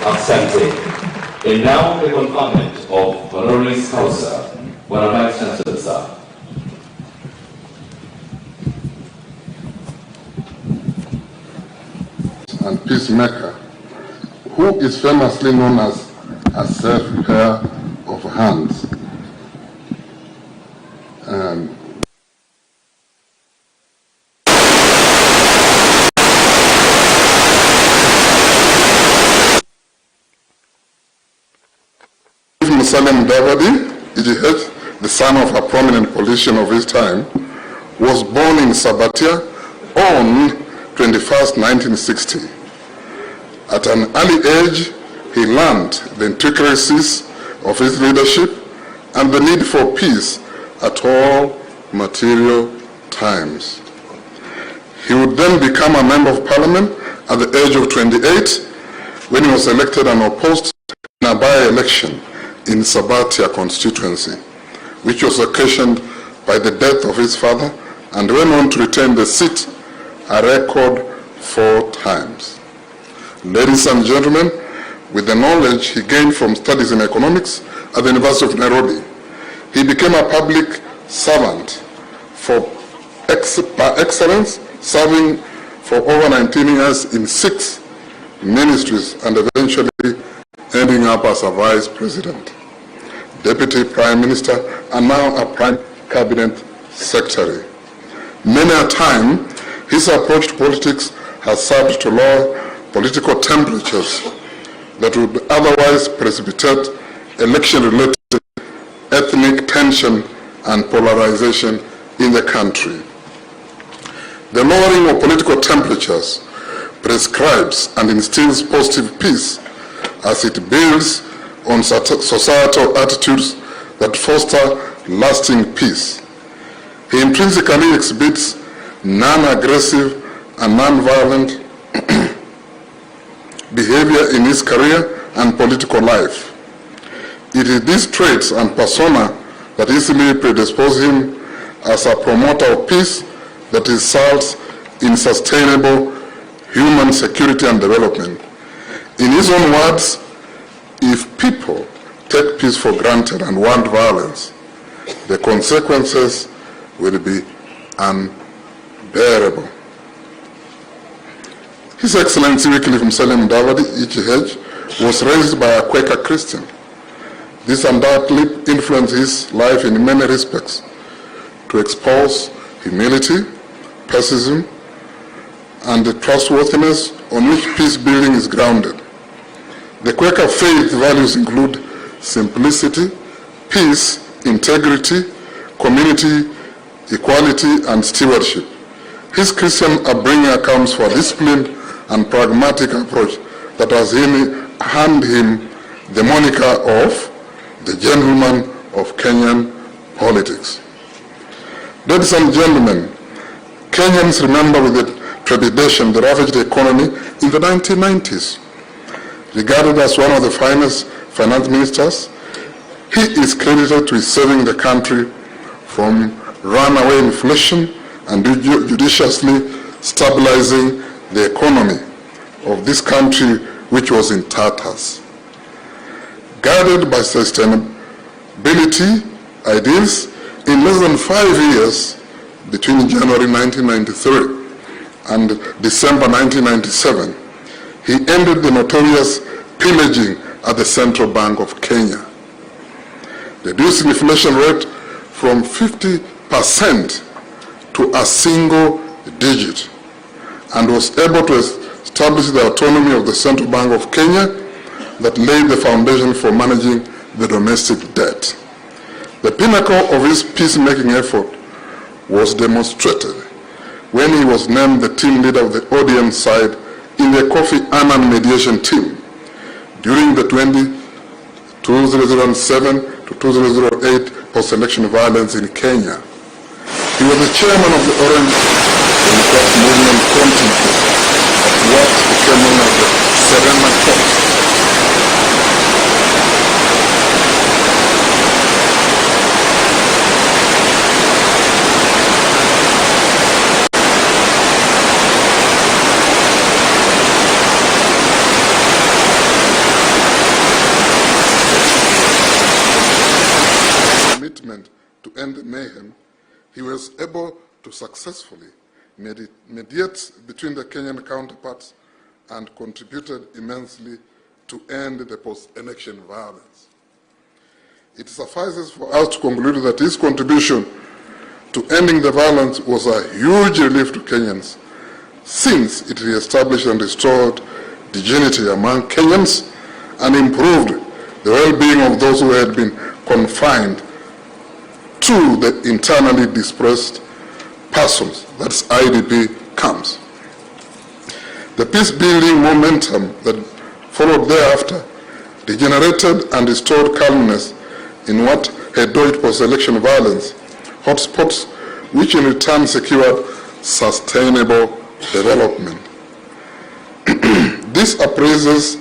Asante. And now the conferment of Honoris Causa, Bwana Vice Chancellor, sir. And peacemaker, who is famously known as a safe pair of hands. Musalia Mudavadi'S, the son of a prominent politician of his time, was born in Sabatia on 21st, 1960. At an early age, he learned the intricacies of his leadership and the need for peace at all material times. He would then become a member of parliament at the age of 28 when he was elected and opposed in a by-election in Sabatia constituency, which was occasioned by the death of his father, and went on to retain the seat a record 4 times. Ladies and gentlemen, with the knowledge he gained from studies in economics at the University of Nairobi, he became a public servant par excellence, serving for over 19 years in 6 ministries and eventually ending up as a vice president, deputy prime minister, and now a prime cabinet secretary. Many a time, his approach to politics has served to lower political temperatures that would otherwise precipitate election-related ethnic tension and polarization in the country. The lowering of political temperatures prescribes and instills positive peace as it builds on societal attitudes that foster lasting peace. He intrinsically exhibits non-aggressive and non-violent behavior in his career and political life. It is these traits and persona that easily predispose him as a promoter of peace that results in sustainable human security and development. In his own words, if people take peace for granted and want violence, the consequences will be unbearable. His Excellency Wycliffe Musalia Mudavadi'S was raised by a Quaker Christian. This undoubtedly influenced his life in many respects to expose humility, pessimism, and the trustworthiness on which peace building is grounded. The Quaker faith values include simplicity, peace, integrity, community, equality, and stewardship. His Christian upbringing accounts for a disciplined and pragmatic approach that has earned him the moniker of the gentleman of Kenyan politics. Ladies and gentlemen, Kenyans remember with trepidation the ravaged economy in the 1990s. Regarded as one of the finest finance ministers, he is credited with saving the country from runaway inflation and judiciously stabilizing the economy of this country, which was in tatters. Guided by sustainability ideals, in less than 5 years, between January 1993 and December 1997, he ended the notorious pillaging at the Central Bank of Kenya, reduced inflation rate from 50% to a single digit, and was able to establish the autonomy of the Central Bank of Kenya that laid the foundation for managing the domestic debt. The pinnacle of his peacemaking effort was demonstrated when he was named the team leader of the ODM side in the Kofi Annan mediation team during the 2007 to 2008 post-election violence in Kenya. He was the chairman of the Orange Democratic Movement contingent at what became known as the Serena Corps. to end the mayhem, he was able to successfully mediate between the Kenyan counterparts and contributed immensely to end the post-election violence. It suffices for us to conclude that his contribution to ending the violence was a huge relief to Kenyans, since it re-established and restored dignity among Kenyans and improved the well-being of those who had been confined to the internally displaced persons, that's IDP camps. The peace-building momentum that followed thereafter degenerated and restored calmness in what had dodged post-election violence, hotspots which in return secured sustainable development. This appraises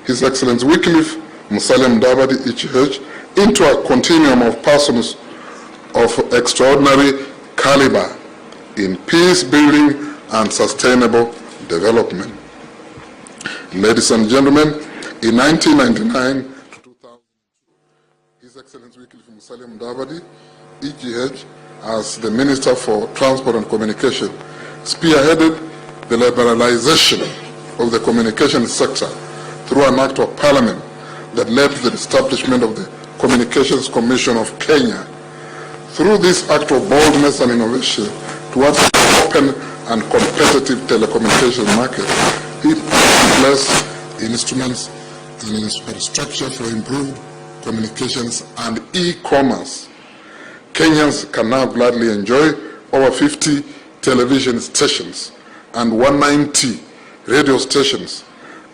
His Excellency Wycliffe Musalia Mudavadi'S into a continuum of persons of extraordinary caliber in peace building and sustainable development. Ladies and gentlemen, in 1999 to 2002, His Excellency Wycliffe Musalia Mudavadi'S, as the Minister for Transport and Communication, spearheaded the liberalization of the communications sector through an act of parliament that led to the establishment of the Communications Commission of Kenya. Through this act of boldness and innovation towards an open and competitive telecommunications market, he placed instruments and infrastructure for improved communications and e-commerce. Kenyans can now gladly enjoy over 50 television stations and 190 radio stations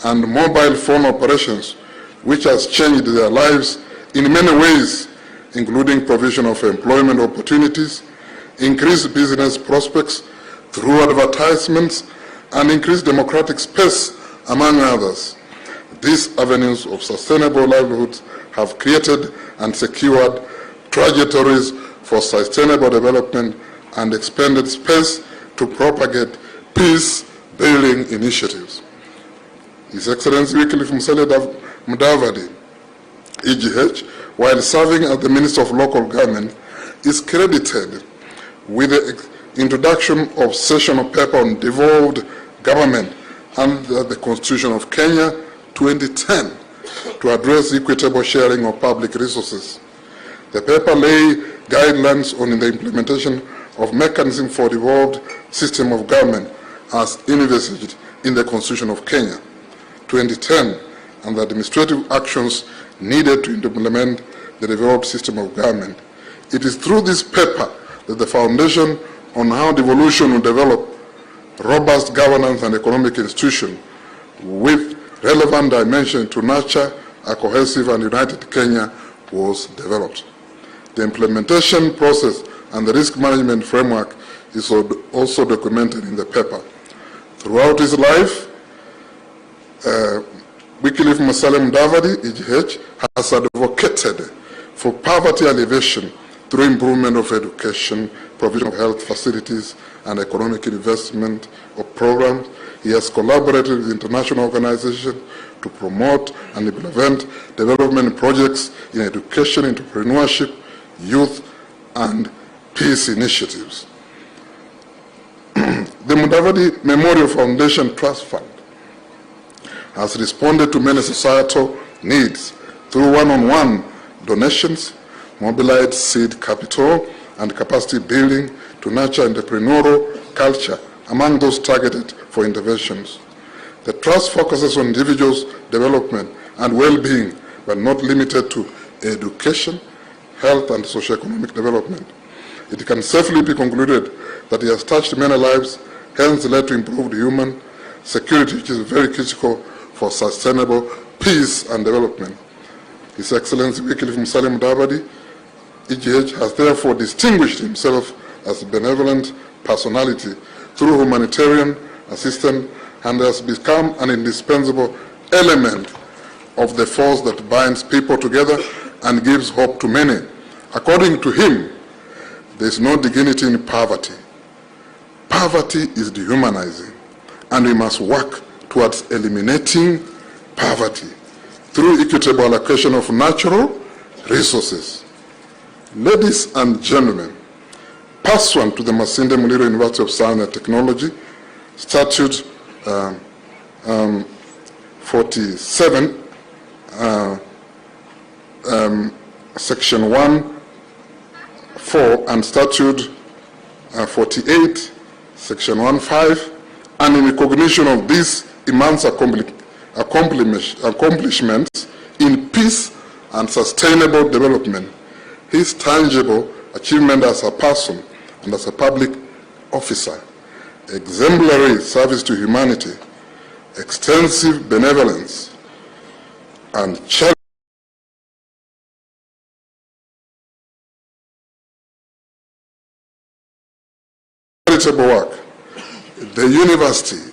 and mobile phone operations, which has changed their lives in many ways, including provision of employment opportunities, increased business prospects through advertisements, and increased democratic space, among others. These avenues of sustainable livelihoods have created and secured trajectories for sustainable development and expanded space to propagate peace-building initiatives. His Excellency Wycliffe Musalia Mudavadi'S, while serving as the Minister of Local Government, is credited with the introduction of sessional paper on devolved government under the Constitution of Kenya 2010 to address equitable sharing of public resources. The paper lay guidelines on the implementation of mechanism for devolved system of government as envisaged in the Constitution of Kenya 2010 and the administrative actions needed to implement the devolved system of government. It is through this paper that the foundation on how devolution will develop robust governance and economic institution with relevant dimension to nurture a cohesive and united Kenya was developed. The implementation process and the risk management framework is also documented in the paper. Throughout his life, Wycliffe Musalia Mudavadi'S has advocated for poverty alleviation through improvement of education, provision of health facilities, and economic investment of programs. He has collaborated with international organizations to promote and implement development projects in education, entrepreneurship, youth, and peace initiatives. The Mudavadi Memorial Foundation Trust Fund has responded to many societal needs through one-on-one donations, mobilized seed capital, and capacity building to nurture entrepreneurial culture among those targeted for interventions. The trust focuses on individuals' development and well-being, but not limited to education, health, and socio-economic development. It can safely be concluded that it has touched many lives, hence led to improved human security, which is very critical for sustainable peace and development. His Excellency Wycliffe Musalia Mudavadi'S has therefore distinguished himself as a benevolent personality through humanitarian assistance and has become an indispensable element of the force that binds people together and gives hope to many. According to him, there is no dignity in poverty. Poverty is dehumanizing, and we must work towards eliminating poverty through equitable allocation of natural resources. Ladies and gentlemen, pursuant to the Masinde Muliro University of Science and Technology Statute 47, Section 1(4) and Statute 48, Section 1(5), and in recognition of these immense accomplishments in peace and sustainable development, his tangible achievement as a person and as a public officer, exemplary service to humanity, extensive benevolence, and charitable work, the university